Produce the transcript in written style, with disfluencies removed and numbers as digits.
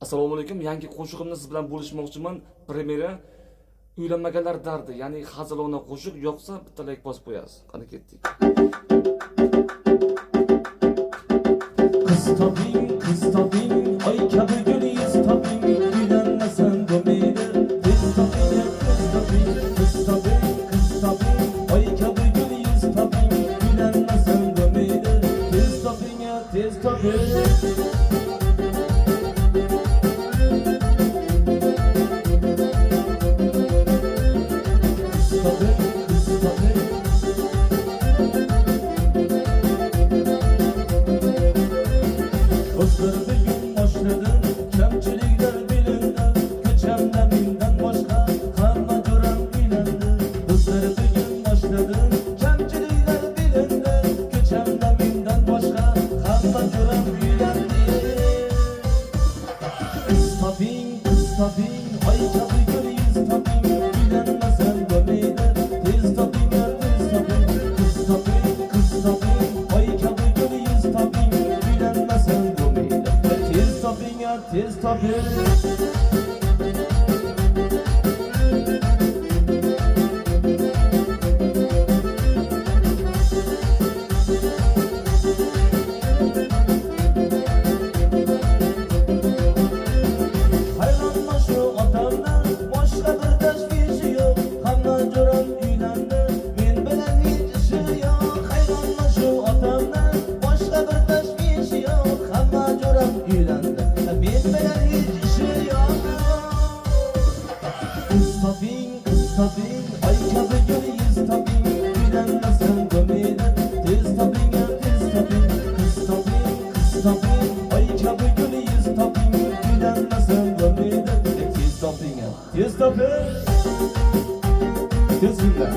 Assalomu alaykum. Yangi qo'shig'imni siz bilan bo'lishmoqchiman. Premyera uylanmaganlar dardi, ya'ni hazilona qo'shiq, yo'qsa bitta like bosib qo'yasiz. Qani ketdik. Kız tabing, ay kabi gül yüz tabing, uylanmasan gömeydi. Kız tabing, ay kabi gül yüz tabing, uylanmasan gömeydi. Kız tabing. Özleri gün başladı, kemçilikler bilindi. Köçemde minden başka, karma gören bilendi. Özleri gün başladı, kemçilikler bilindi. Köçemde minden başka, karma gören bilendi. Kız tabing, ay kabi gül yüz tabing, bilenmesen gömeydi. Kız tabing, ay kabi gül yüz tabing, bilenmesen gömeydi. Tez tabing. Hayranma şu otamdan, başka bir teşvişi yok. Kanla gören uylendi, men bilen hiç işi yok. Hayranma şu otamdan, başka bir teşvişi yok. Kanla gören uylendi, men bilen hiç işi yok. Kız tabing, ay kabi gül yüz tabing, uylanmasan gömeydi. Tez tabing. Kız tabing, ay kabi gül yüz tabing, uylanmasan gömeydi. Tez tabing. Tez günler.